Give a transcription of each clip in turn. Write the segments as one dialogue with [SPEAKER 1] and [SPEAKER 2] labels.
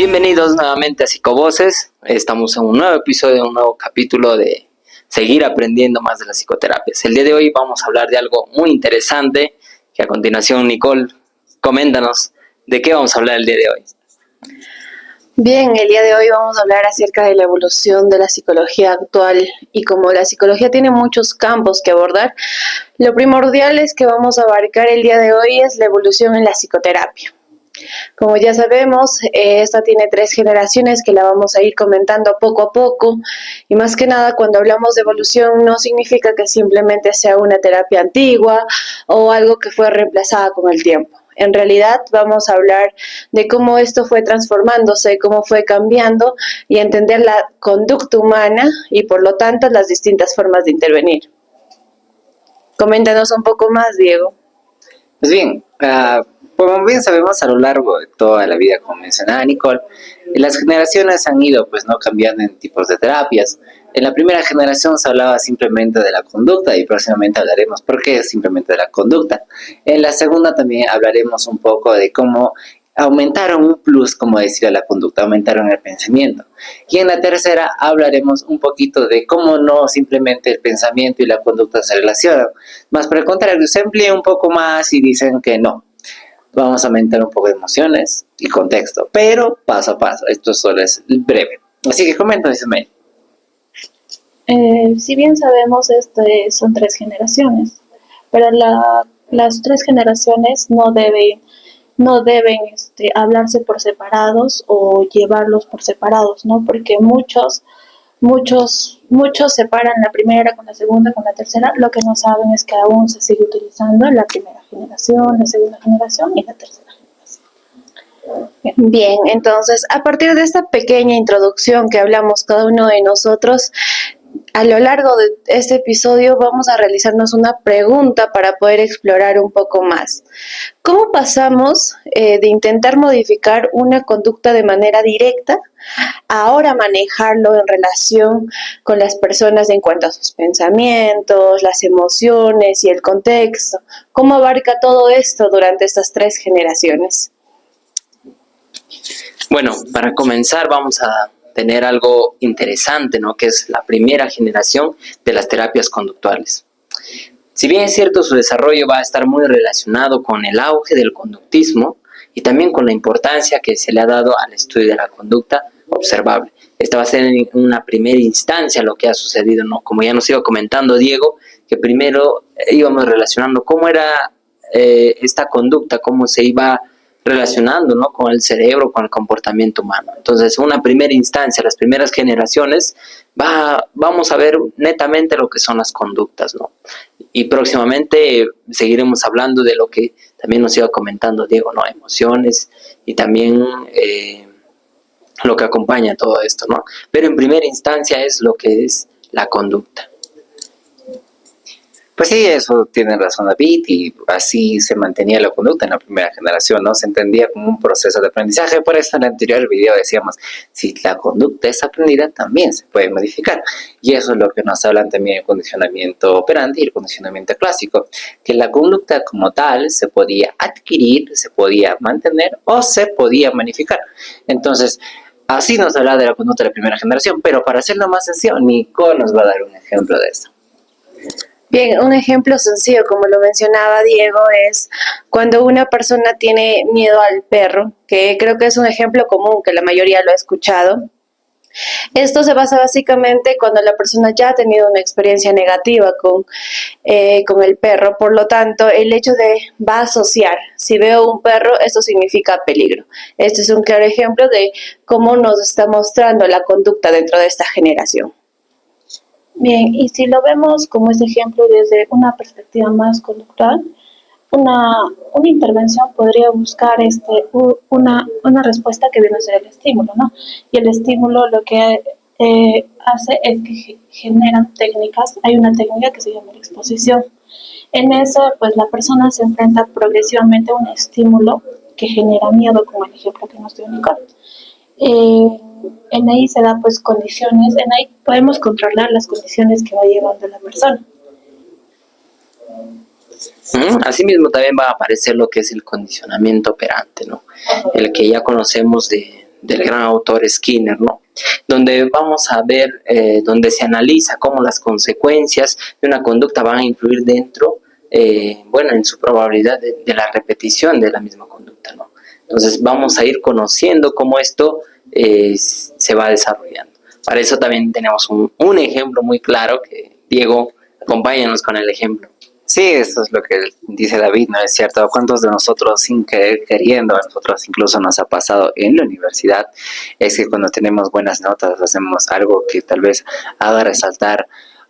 [SPEAKER 1] Bienvenidos nuevamente a Psicovoces. Estamos en un nuevo episodio, un nuevo capítulo de seguir aprendiendo más de las psicoterapias. El día de hoy vamos a hablar de algo muy interesante que a continuación, Nicole, coméntanos de qué vamos a hablar el día de hoy.
[SPEAKER 2] Bien, el día de hoy vamos a hablar acerca de la evolución de la psicología actual y como la psicología tiene muchos campos que abordar, lo primordial es que vamos a abarcar el día de hoy es la evolución en la psicoterapia. Como ya sabemos, esta tiene 3 generaciones que la vamos a ir comentando poco a poco y más que nada cuando hablamos de evolución no significa que simplemente sea una terapia antigua o algo que fue reemplazada con el tiempo. En realidad vamos a hablar de cómo esto fue transformándose, cómo fue cambiando y entender la conducta humana y por lo tanto las distintas formas de intervenir. Coméntanos un poco más, Diego.
[SPEAKER 3] Pues bien, como bien sabemos a lo largo de toda la vida, como mencionaba Nicole, las generaciones han ido no cambiando en tipos de terapias. En la primera generación se hablaba simplemente de la conducta y próximamente hablaremos por qué es simplemente de la conducta. En la segunda también hablaremos un poco de cómo aumentaron un plus, como decía la conducta, aumentaron el pensamiento. Y en la tercera hablaremos un poquito de cómo no simplemente el pensamiento y la conducta se relacionan, más por el contrario, se amplía un poco más y dicen que no. Vamos a aumentar un poco de emociones y contexto, pero paso a paso, esto solo es breve. Así que coméntanos, Ismael.
[SPEAKER 4] Si bien sabemos, son 3 generaciones, pero las 3 generaciones no deben hablarse por separados o llevarlos por separados, ¿no? Porque muchos separan la primera con la segunda, con la tercera. Lo que no saben es que aún se sigue utilizando la primera generación, la segunda generación y la tercera generación.
[SPEAKER 2] Bien, entonces a partir de esta pequeña introducción que hablamos cada uno de nosotros, a lo largo de este episodio vamos a realizarnos una pregunta para poder explorar un poco más. ¿Cómo pasamos de intentar modificar una conducta de manera directa a ahora manejarlo en relación con las personas en cuanto a sus pensamientos, las emociones y el contexto? ¿Cómo abarca todo esto durante estas 3 generaciones?
[SPEAKER 1] Bueno, para comenzar vamos a tener algo interesante, ¿no? Que es la primera generación de las terapias conductuales. Si bien es cierto, su desarrollo va a estar muy relacionado con el auge del conductismo y también con la importancia que se le ha dado al estudio de la conducta observable. Esta va a ser en una primera instancia lo que ha sucedido, ¿no? Como ya nos iba comentando Diego, que primero íbamos relacionando cómo era esta conducta, cómo se iba relacionando, ¿no? Con el cerebro, con el comportamiento humano. Entonces, una primera instancia, las primeras generaciones, vamos a ver netamente lo que son las conductas, ¿no? Y próximamente seguiremos hablando de lo que también nos iba comentando Diego, ¿no? Emociones y también lo que acompaña todo esto, ¿no? Pero en primera instancia es lo que es la conducta.
[SPEAKER 3] Pues sí, eso tiene razón David, y así se mantenía la conducta en la primera generación, ¿no? Se entendía como un proceso de aprendizaje. Por eso en el anterior video decíamos, si la conducta es aprendida, también se puede modificar. Y eso es lo que nos hablan también el condicionamiento operante y el condicionamiento clásico, que la conducta como tal se podía adquirir, se podía mantener o se podía modificar. Entonces, así nos habla de la conducta de la primera generación, pero para hacerlo más sencillo, Nicole nos va a dar un ejemplo de esto.
[SPEAKER 2] Bien, un ejemplo sencillo, como lo mencionaba Diego, es cuando una persona tiene miedo al perro, que creo que es un ejemplo común, que la mayoría lo ha escuchado. Esto se basa básicamente cuando la persona ya ha tenido una experiencia negativa con el perro, por lo tanto, el hecho de va a asociar, si veo un perro, esto significa peligro. Este es un claro ejemplo de cómo nos está mostrando la conducta dentro de esta generación.
[SPEAKER 4] Bien, y si lo vemos como ese ejemplo desde una perspectiva más conductual, una intervención podría buscar una respuesta que viene a ser el estímulo, ¿no? Y el estímulo lo que hace es que generan técnicas. Hay una técnica que se llama la exposición. En eso, pues la persona se enfrenta progresivamente a un estímulo que genera miedo, como el ejemplo que nos dio Nicole. En ahí se da pues condiciones, en ahí podemos controlar las condiciones que va llevando la persona.
[SPEAKER 1] Asimismo también va a aparecer lo que es el condicionamiento operante, ¿no? El que ya conocemos de del gran autor Skinner, ¿no? Donde vamos a ver, donde se analiza cómo las consecuencias de una conducta van a influir dentro, en su probabilidad de la repetición de la misma conducta, ¿no? Entonces vamos a ir conociendo cómo esto se va desarrollando. Para eso también tenemos un ejemplo muy claro que, Diego, acompáñanos con el ejemplo.
[SPEAKER 3] Sí, eso es lo que dice David, ¿no es cierto? ¿Cuántos de nosotros, sin querer, queriendo, a nosotros incluso nos ha pasado en la universidad, es que cuando tenemos buenas notas hacemos algo que tal vez haga resaltar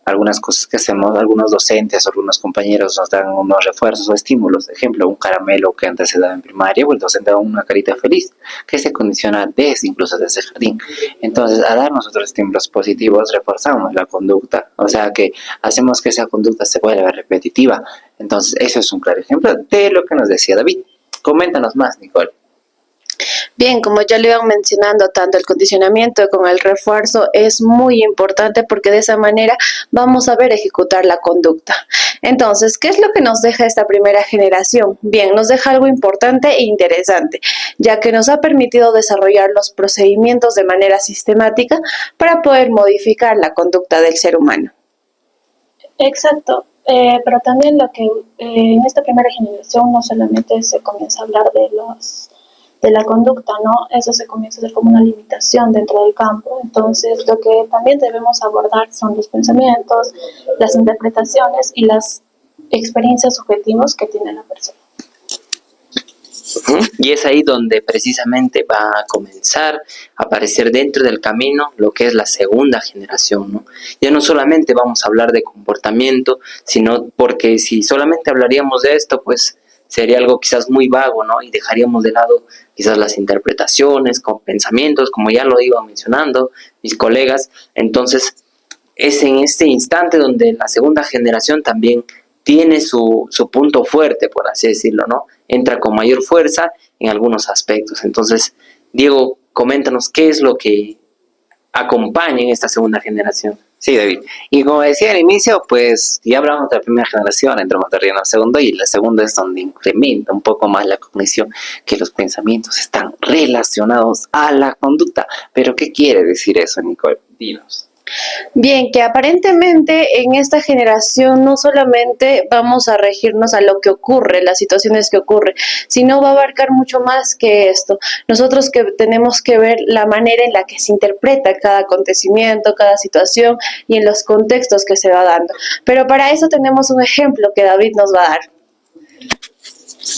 [SPEAKER 3] algunas cosas que hacemos, algunos docentes o algunos compañeros nos dan unos refuerzos o estímulos? Ejemplo, un caramelo que antes se daba en primaria, o el docente da una carita feliz, que se condiciona incluso desde el jardín. Entonces, a dar nosotros estímulos positivos, reforzamos la conducta, o sea que hacemos que esa conducta se vuelva repetitiva. Entonces, eso es un claro ejemplo de lo que nos decía David. Coméntanos más, Nicole.
[SPEAKER 2] Bien, como ya lo iban mencionando, tanto el condicionamiento como el refuerzo es muy importante porque de esa manera vamos a ver ejecutar la conducta. Entonces, ¿qué es lo que nos deja esta primera generación? Bien, nos deja algo importante e interesante, ya que nos ha permitido desarrollar los procedimientos de manera sistemática para poder modificar la conducta del ser humano.
[SPEAKER 4] Exacto, pero también lo que en esta primera generación no solamente se comienza a hablar de la conducta, ¿no? Eso se comienza a hacer como una limitación dentro del campo. Entonces, lo que también debemos abordar son los pensamientos, las interpretaciones y las experiencias subjetivas que tiene la persona.
[SPEAKER 1] Y es ahí donde precisamente va a comenzar a aparecer dentro del camino lo que es la segunda generación, ¿no? Ya no solamente vamos a hablar de comportamiento, sino porque si solamente hablaríamos de esto, pues sería algo quizás muy vago, ¿no? Y dejaríamos de lado quizás las interpretaciones, con pensamientos, como ya lo iba mencionando mis colegas. Entonces, es en este instante donde la segunda generación también tiene su punto fuerte, por así decirlo, ¿no? Entra con mayor fuerza en algunos aspectos. Entonces, Diego, coméntanos qué es lo que acompaña en esta segunda generación.
[SPEAKER 3] Sí, David. Y como decía al inicio, pues ya hablamos de la primera generación, entramos de lleno a la segunda, y la segunda es donde incrementa un poco más la cognición, que los pensamientos están relacionados a la conducta. Pero, ¿qué quiere decir eso, Nicole? Dinos.
[SPEAKER 2] Bien, que aparentemente en esta generación no solamente vamos a regirnos a lo que ocurre, las situaciones que ocurren, sino va a abarcar mucho más que esto. Nosotros que tenemos que ver la manera en la que se interpreta cada acontecimiento, cada situación y en los contextos que se va dando. Pero para eso tenemos un ejemplo que David nos va a dar.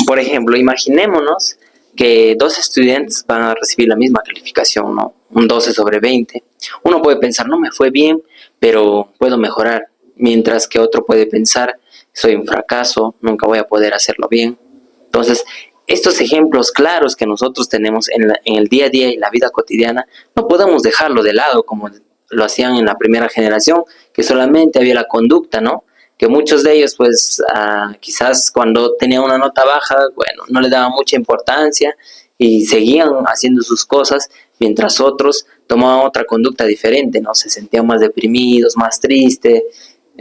[SPEAKER 1] Por ejemplo, imaginémonos que dos estudiantes van a recibir la misma calificación, ¿no? Un 12/20. Uno puede pensar, no me fue bien, pero puedo mejorar. Mientras que otro puede pensar, soy un fracaso, nunca voy a poder hacerlo bien. Entonces, estos ejemplos claros que nosotros tenemos en el día a día y la vida cotidiana, no podemos dejarlo de lado como lo hacían en la primera generación, que solamente había la conducta, ¿no? Que muchos de ellos, pues, quizás cuando tenían una nota baja, bueno, no le daban mucha importancia y seguían haciendo sus cosas, mientras otros tomaban otra conducta diferente, ¿no? Se sentían más deprimidos, más tristes,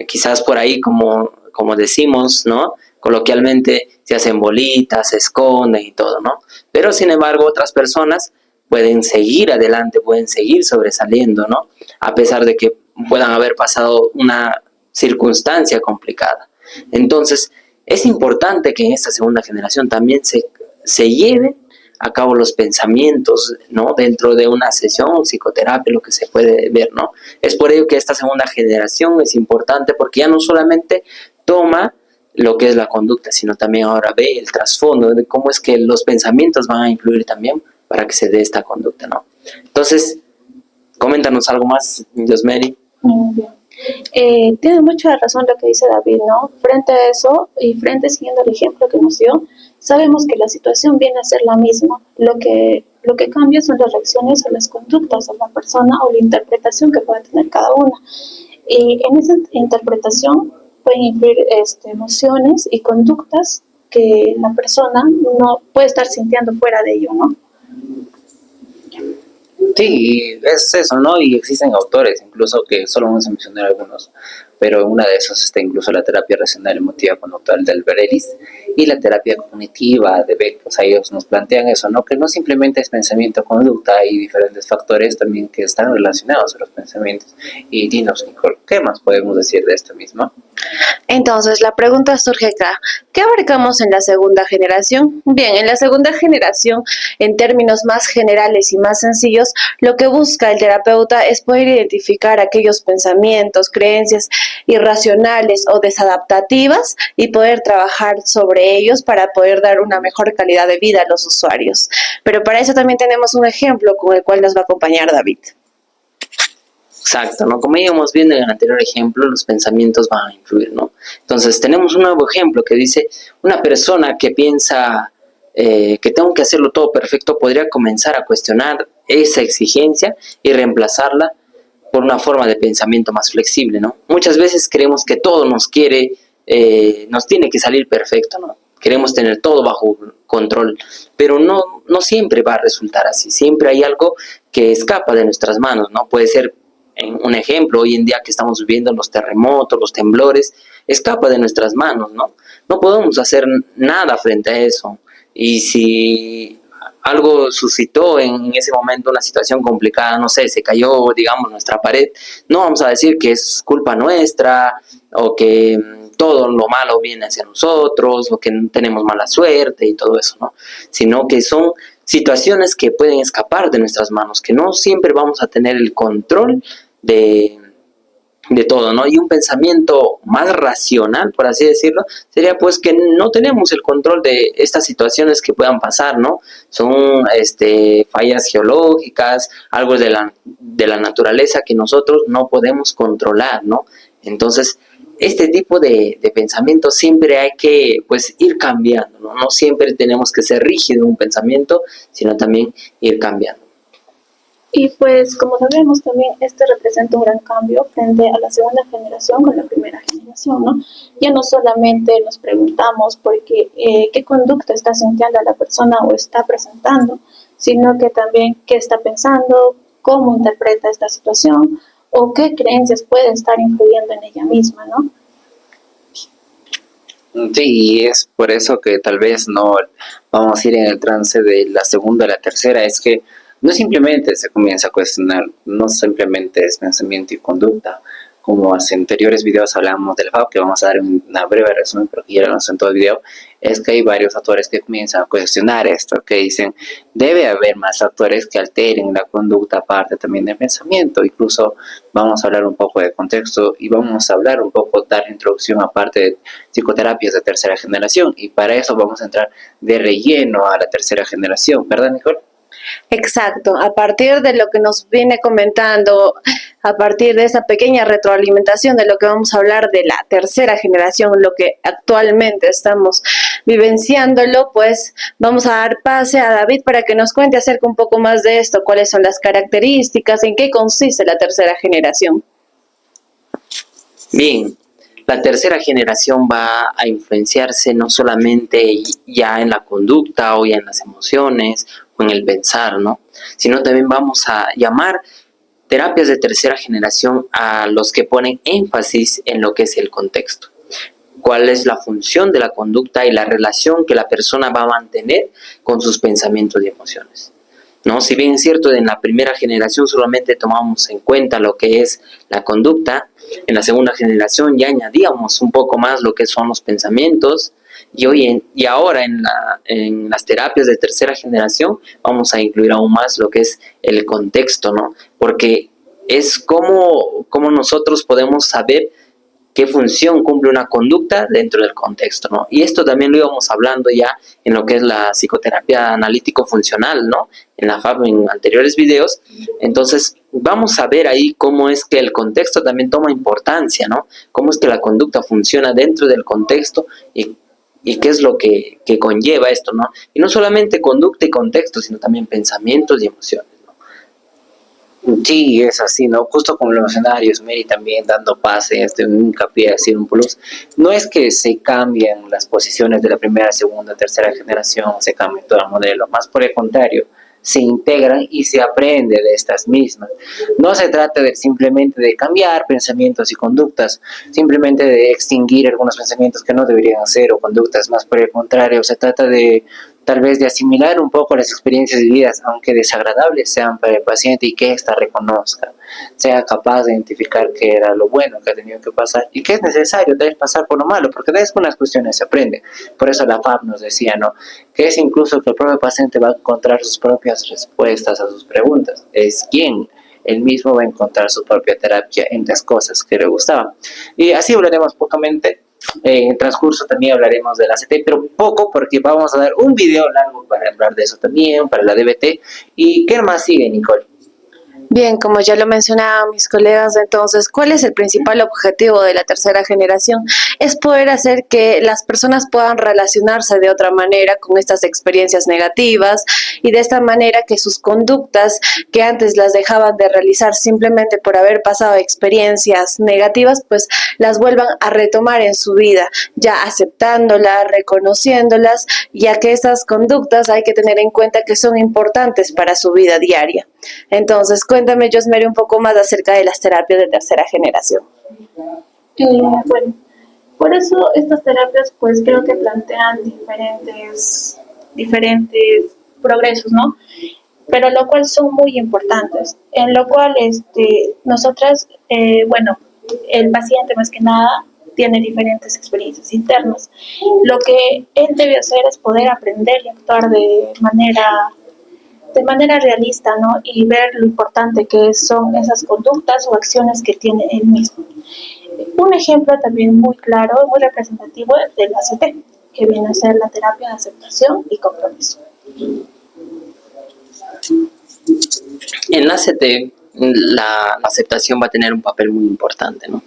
[SPEAKER 1] quizás por ahí, como decimos, ¿no? Coloquialmente, se hacen bolitas, se esconden y todo, ¿no? Pero, sin embargo, otras personas pueden seguir adelante, pueden seguir sobresaliendo, ¿no? A pesar de que puedan haber pasado una circunstancia complicada. Entonces, es importante que en esta segunda generación también se lleven a cabo los pensamientos, ¿no? Dentro de una sesión, psicoterapia, lo que se puede ver, ¿no? Es por ello que esta segunda generación es importante, porque ya no solamente toma lo que es la conducta, sino también ahora ve el trasfondo de cómo es que los pensamientos van a influir también para que se dé esta conducta, ¿no? Entonces, coméntanos algo más, Yosmeri.
[SPEAKER 4] Muy bien. Tiene mucha razón lo que dice David, ¿no? Frente a eso, y siguiendo el ejemplo que nos dio, sabemos que la situación viene a ser la misma. Lo que cambia son las reacciones o las conductas de la persona o la interpretación que puede tener cada una. Y en esa interpretación pueden influir emociones y conductas que la persona no puede estar sintiendo fuera de ello, ¿no?
[SPEAKER 3] Sí, es eso, ¿no? Y existen autores, incluso que solo vamos a mencionar algunos, pero una de esas está incluso la terapia racional emotiva conductual del Berelis y la terapia cognitiva de Beck. O sea, ellos nos plantean eso, ¿no? Que no simplemente es pensamiento, conducta, hay diferentes factores también que están relacionados a los pensamientos. Y dinos, Nicole, ¿qué más podemos decir de esto mismo?
[SPEAKER 2] Entonces, la pregunta surge acá, ¿qué abarcamos en la segunda generación? Bien, en la segunda generación, en términos más generales y más sencillos, lo que busca el terapeuta es poder identificar aquellos pensamientos, creencias irracionales o desadaptativas y poder trabajar sobre ellos para poder dar una mejor calidad de vida a los usuarios. Pero para eso también tenemos un ejemplo con el cual nos va a acompañar David.
[SPEAKER 1] Exacto, ¿no? Como íbamos viendo en el anterior ejemplo, los pensamientos van a influir, ¿no? Entonces, tenemos un nuevo ejemplo que dice, una persona que piensa que tengo que hacerlo todo perfecto, podría comenzar a cuestionar esa exigencia y reemplazarla por una forma de pensamiento más flexible, ¿no? Muchas veces creemos que todo nos tiene que salir perfecto, ¿no? Queremos tener todo bajo control, pero no siempre va a resultar así. Siempre hay algo que escapa de nuestras manos, ¿no? Puede ser, un ejemplo, hoy en día que estamos viviendo los terremotos, los temblores, escapa de nuestras manos, ¿no? No podemos hacer nada frente a eso. Y si algo suscitó en ese momento una situación complicada, no sé, se cayó, digamos, nuestra pared, no vamos a decir que es culpa nuestra o que todo lo malo viene hacia nosotros o que tenemos mala suerte y todo eso, ¿no? Sino que son situaciones que pueden escapar de nuestras manos, que no siempre vamos a tener el control de todo, ¿no? Y un pensamiento más racional, por así decirlo, sería pues que no tenemos el control de estas situaciones que puedan pasar, ¿no? Son fallas geológicas, algo de la naturaleza que nosotros no podemos controlar, ¿no? Entonces, este tipo de pensamiento siempre hay que pues ir cambiando, ¿no? No siempre tenemos que ser rígido en un pensamiento, sino también ir cambiando.
[SPEAKER 4] Y pues como sabemos también este representa un gran cambio frente a la segunda generación con la primera generación, ¿no? Ya no solamente nos preguntamos por qué conducta está sintiendo la persona o está presentando, sino que también qué está pensando, cómo interpreta esta situación o qué creencias pueden estar influyendo en ella misma, ¿no?
[SPEAKER 3] Sí, y es por eso que tal vez no vamos a ir en el trance de la segunda a la tercera, es que no simplemente se comienza a cuestionar, no simplemente es pensamiento y conducta, como hace anteriores videos hablamos del FAB, que vamos a dar una breve resumen, pero que ya lo lanzó en todo el video, es que hay varios factores que comienzan a cuestionar esto, que dicen, debe haber más factores que alteren la conducta aparte también del pensamiento. Incluso vamos a hablar un poco de contexto y vamos a hablar un poco, dar introducción aparte de psicoterapias de tercera generación, y para eso vamos a entrar de relleno a la tercera generación, ¿verdad, Nicole?
[SPEAKER 2] Exacto, a partir de lo que nos viene comentando, a partir de esa pequeña retroalimentación de lo que vamos a hablar de la tercera generación, lo que actualmente estamos vivenciándolo, pues vamos a dar pase a David para que nos cuente acerca un poco más de esto, cuáles son las características, en qué consiste la tercera generación.
[SPEAKER 1] Bien, la tercera generación va a influenciarse no solamente ya en la conducta o ya en las emociones o en el pensar, ¿no? Sino también vamos a llamar terapias de tercera generación a los que ponen énfasis en lo que es el contexto. Cuál es la función de la conducta y la relación que la persona va a mantener con sus pensamientos y emociones, ¿no? Si bien es cierto, en la primera generación solamente tomamos en cuenta lo que es la conducta, en la segunda generación ya añadíamos un poco más lo que son los pensamientos, y ahora en las terapias de tercera generación vamos a incluir aún más lo que es el contexto, ¿no? Porque es como nosotros podemos saber qué función cumple una conducta dentro del contexto, ¿no? Y esto también lo íbamos hablando ya en lo que es la psicoterapia analítico-funcional, ¿no? En la FAB, en anteriores videos. Entonces, vamos a ver ahí cómo es que el contexto también toma importancia, ¿no? Cómo es que la conducta funciona dentro del contexto y qué es lo que conlleva esto, ¿no? Y no solamente conducta y contexto, sino también pensamientos y emociones.
[SPEAKER 3] Sí, es así, ¿no? Justo como lo mencionaba Yosmeri también dando pase, un hincapié, así un plus. No es que se cambien las posiciones de la primera, segunda, tercera generación, se cambie todo el modelo, más por el contrario, se integran y se aprende de estas mismas. No se trata de simplemente de cambiar pensamientos y conductas, simplemente de extinguir algunos pensamientos que no deberían ser o conductas, más por el contrario, se trata de tal vez de asimilar un poco las experiencias vividas, aunque desagradables sean para el paciente, y que ésta reconozca, sea capaz de identificar qué era lo bueno que ha tenido que pasar y que es necesario tal vez pasar por lo malo, porque de algunas cuestiones se aprende. Por eso la FAP nos decía, ¿no?, que es incluso que el propio paciente va a encontrar sus propias respuestas a sus preguntas, es quien él mismo va a encontrar su propia terapia en las cosas que le gustaban. Y así hablaremos pocamente. En transcurso también hablaremos de la CT, pero poco, porque vamos a dar un video largo para hablar de eso también, para la DBT. ¿Y qué más sigue, Nicole?
[SPEAKER 2] Bien, como ya lo mencionaban mis colegas, entonces, ¿cuál es el principal objetivo de la tercera generación? Es poder hacer que las personas puedan relacionarse de otra manera con estas experiencias negativas, y de esta manera que sus conductas que antes las dejaban de realizar simplemente por haber pasado experiencias negativas, pues las vuelvan a retomar en su vida, ya aceptándolas, reconociéndolas, ya que estas conductas hay que tener en cuenta que son importantes para su vida diaria. Entonces, cuéntame, Josmery, un poco más acerca de las terapias de tercera generación.
[SPEAKER 4] Bueno, por eso estas terapias pues creo que plantean diferentes progresos, ¿no? Pero lo cual son muy importantes, en lo cual nosotras, bueno, el paciente más que nada tiene diferentes experiencias internas. Lo que él debe hacer es poder aprender y actuar de manera realista, ¿no? Y ver lo importante que son esas conductas o acciones que tiene él mismo. Un ejemplo también muy claro, muy representativo de la ACT, que viene a ser la terapia de aceptación y compromiso.
[SPEAKER 1] En la ACT, la aceptación va a tener un papel muy importante, ¿no?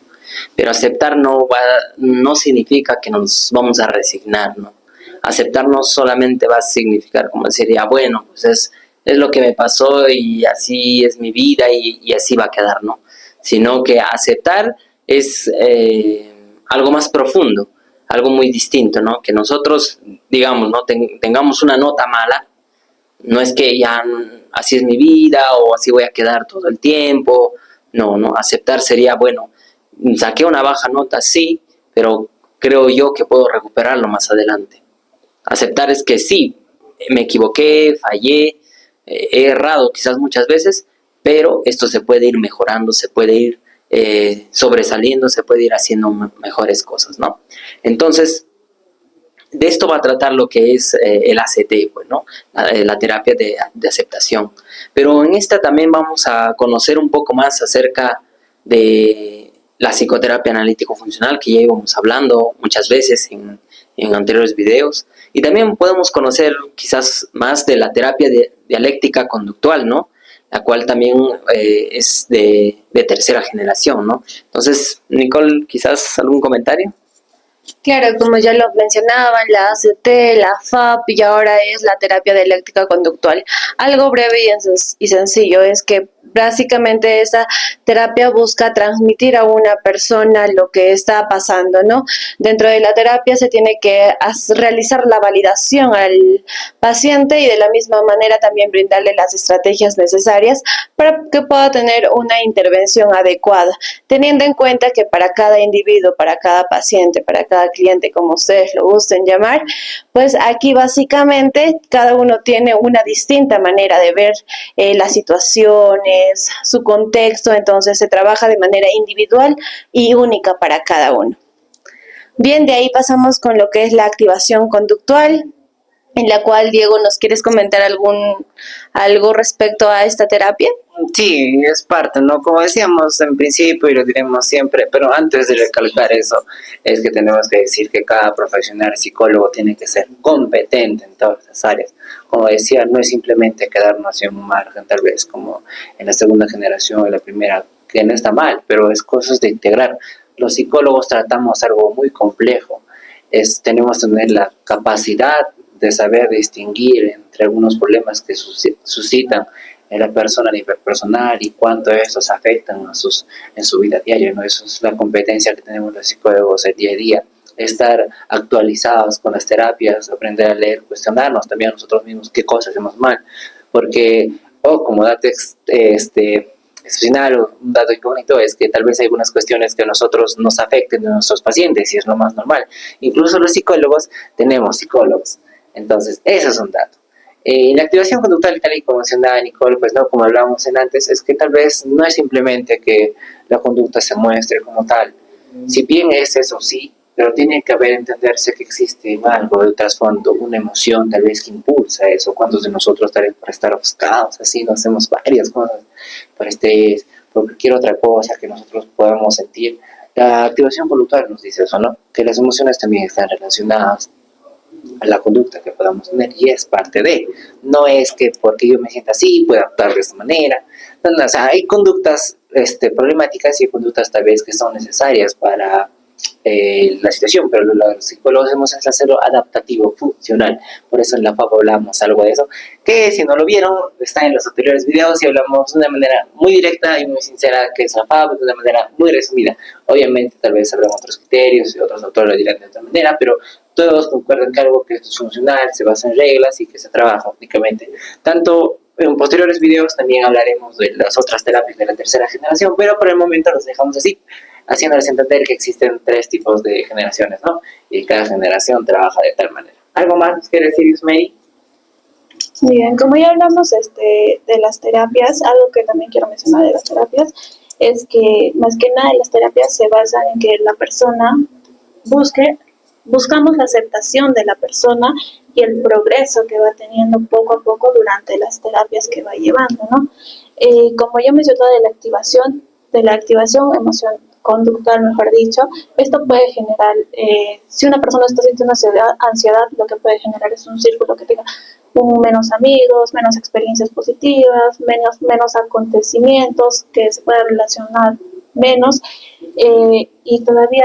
[SPEAKER 1] Pero aceptar no significa que nos vamos a resignar, ¿no? Aceptar no solamente va a significar, como sería, bueno, pues es lo que me pasó y así es mi vida y así va a quedar, ¿no? Sino que aceptar es algo más profundo, algo muy distinto, ¿no? Que nosotros, digamos, ¿no?, tengamos una nota mala, no es que ya así es mi vida o así voy a quedar todo el tiempo. No, aceptar sería, bueno, saqué una baja nota, sí, pero creo yo que puedo recuperarlo más adelante. Aceptar es que sí, me equivoqué, fallé, he errado quizás muchas veces, pero esto se puede ir mejorando, se puede ir sobresaliendo, se puede ir haciendo mejores cosas, ¿no? Entonces, de esto va a tratar lo que es el ACT, pues, ¿no? La terapia de aceptación. Pero en esta también vamos a conocer un poco más acerca de la psicoterapia analítico-funcional, que ya íbamos hablando muchas veces en anteriores videos. Y también podemos conocer quizás más de la terapia dialéctica conductual, ¿no?, la cual también es de tercera generación, ¿no? Entonces, Nicole, quizás algún comentario.
[SPEAKER 2] Claro, como ya lo mencionaban, la ACT, la FAP y ahora es la terapia dialéctica conductual. Algo breve y sencillo es que básicamente esa terapia busca transmitir a una persona lo que está pasando, ¿no? Dentro de la terapia se tiene que realizar la validación al paciente y de la misma manera también brindarle las estrategias necesarias para que pueda tener una intervención adecuada, teniendo en cuenta que para cada individuo, para cada paciente, para cada cliente, como ustedes lo gusten llamar, pues aquí básicamente cada uno tiene una distinta manera de ver las situaciones, su contexto, entonces se trabaja de manera individual y única para cada uno. Bien, de ahí pasamos con lo que es la activación conductual, en la cual, Diego, ¿nos quieres comentar algo respecto a esta terapia?
[SPEAKER 3] Sí, es parte, ¿no? Como decíamos en principio y lo diremos siempre, pero antes de recalcar eso, es que tenemos que decir que cada profesional psicólogo tiene que ser competente en todas las áreas. Como decía, no es simplemente quedarnos en un margen, tal vez como en la segunda generación o en la primera, que no está mal, pero es cosas de integrar. Los psicólogos tratamos algo muy complejo, tenemos que tener la capacidad de saber distinguir entre algunos problemas que suscitan en la persona a nivel personal y cuánto estos afectan en su vida diaria, ¿no? Eso es la competencia que tenemos los psicólogos el día a día, estar actualizados con las terapias, aprender a leer, cuestionarnos también nosotros mismos qué cosas hacemos mal, Porque, como dato excepcional o un dato incógnito es que tal vez hay algunas cuestiones que a nosotros nos afecten a nuestros pacientes y es lo más normal. Incluso los psicólogos tenemos psicólogos. Entonces, eso es un dato. La activación conductual, tal y como mencionaba Nicole, pues no, como hablábamos en antes, es que tal vez no es simplemente que la conducta se muestre como tal. Si bien es eso, sí, pero tiene que haber entenderse que existe algo de trasfondo, una emoción tal vez que impulsa eso. ¿Cuántos de nosotros tal vez por estar ofuscados, así, no hacemos varias cosas por estrés, por cualquier otra cosa que nosotros podamos sentir? La activación conductual nos dice eso, ¿no? Que las emociones también están relacionadas a la conducta que podamos tener y es parte de, no es que porque yo me sienta así pueda actuar de esta manera, no, no, o sea, hay conductas problemáticas y hay conductas tal vez que son necesarias para la situación, pero los psicólogos hacemos es hacerlo adaptativo, funcional. Por eso en la FAP hablamos algo de eso, que si no lo vieron, está en los anteriores videos y hablamos de una manera muy directa y muy sincera que es la FAP, de una manera muy resumida. Obviamente tal vez habrá otros criterios y otros autores lo dirán de otra manera, pero todos concuerdan que algo que es funcional se basa en reglas y que se trabaja únicamente. Tanto en posteriores videos también hablaremos de las otras terapias de la tercera generación, pero por el momento los dejamos así, haciéndoles entender que existen 3 tipos de generaciones, ¿no? Y cada generación trabaja de tal manera. ¿Algo más que decir, Ismael?
[SPEAKER 4] Bien, como ya hablamos de las terapias, algo que también quiero mencionar de las terapias es que más que nada las terapias se basan en que la persona buscamos la aceptación de la persona y el progreso que va teniendo poco a poco durante las terapias que va llevando, ¿no? Como ya mencioné de la activación emoción conductual, mejor dicho, esto puede generar, si una persona está sintiendo ansiedad, lo que puede generar es un círculo que tenga menos amigos, menos experiencias positivas, menos acontecimientos, que se pueda relacionar menos, y todavía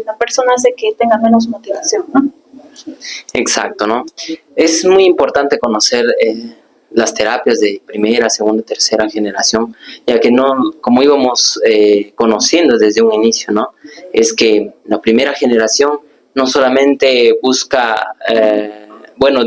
[SPEAKER 4] la persona hace que tenga menos motivación, ¿no?
[SPEAKER 1] Exacto, ¿no? Es muy importante conocer las terapias de primera, segunda, tercera generación, ya que no, como íbamos conociendo desde un inicio, ¿no? Es que la primera generación no solamente busca,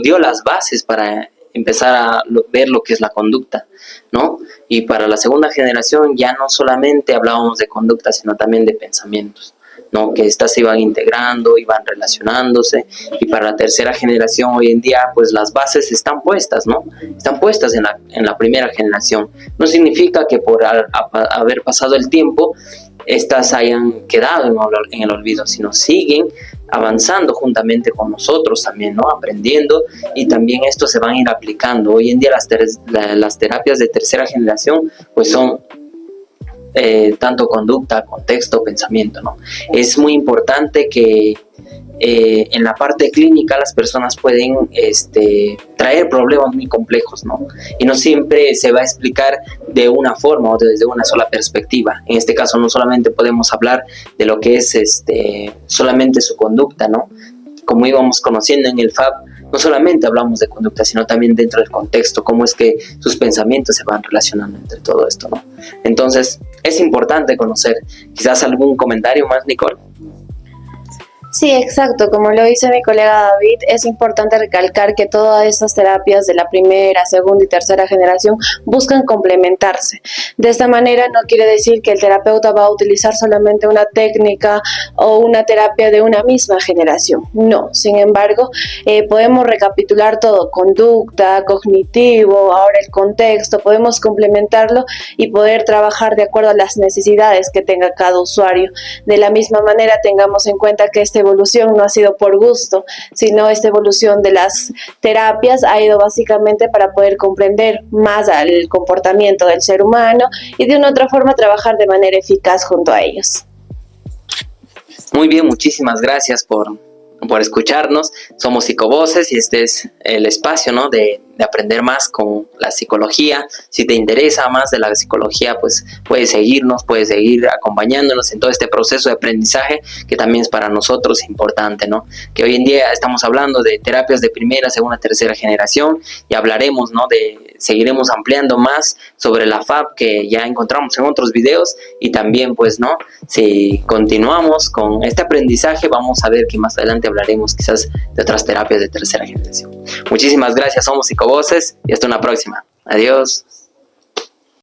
[SPEAKER 1] dio las bases para empezar a ver lo que es la conducta, ¿no? Y para la segunda generación ya no solamente hablábamos de conducta, sino también de pensamientos, ¿no? Que estas se iban integrando, iban relacionándose, y para la tercera generación hoy en día pues las bases están puestas, ¿no? Están puestas en la primera generación. No significa que por haber pasado el tiempo estas hayan quedado en el olvido, sino siguen avanzando juntamente con nosotros también, ¿no? Aprendiendo, y también esto se van a ir aplicando. Hoy en día las terapias de tercera generación pues son tanto conducta, contexto, pensamiento, ¿no? Es muy importante que en la parte clínica las personas pueden traer problemas muy complejos, ¿no? Y no siempre se va a explicar de una forma o desde una sola perspectiva. En este caso no solamente podemos hablar de lo que es solamente su conducta, ¿no? Como íbamos conociendo en el FAB, no solamente hablamos de conducta, sino también dentro del contexto, cómo es que sus pensamientos se van relacionando entre todo esto, ¿no? Entonces, es importante conocer. Quizás algún comentario más, Nicole.
[SPEAKER 2] Sí, exacto. Como lo dice mi colega David, es importante recalcar que todas estas terapias de la primera, segunda y tercera generación buscan complementarse. De esta manera no quiere decir que el terapeuta va a utilizar solamente una técnica o una terapia de una misma generación. No, sin embargo, podemos recapitular todo, conducta, cognitivo, ahora el contexto, podemos complementarlo y poder trabajar de acuerdo a las necesidades que tenga cada usuario. De la misma manera, tengamos en cuenta que esta evolución no ha sido por gusto, sino esta evolución de las terapias ha ido básicamente para poder comprender más al comportamiento del ser humano y de una otra forma trabajar de manera eficaz junto a ellos.
[SPEAKER 1] Muy bien, muchísimas gracias por escucharnos. Somos Psicovoces y este es el espacio, ¿no? de aprender más con la psicología. Si te interesa más de la psicología, pues puedes seguirnos, puedes seguir acompañándonos en todo este proceso de aprendizaje que también es para nosotros importante, ¿no? Que hoy en día estamos hablando de terapias de primera, segunda, tercera generación y hablaremos, ¿no? Seguiremos ampliando más sobre la FAB que ya encontramos en otros videos y también, pues, ¿no? Si continuamos con este aprendizaje, vamos a ver que más adelante hablaremos quizás de otras terapias de tercera generación. Muchísimas gracias, somos Psicovoces. Cinco Voces y hasta una próxima. Adiós.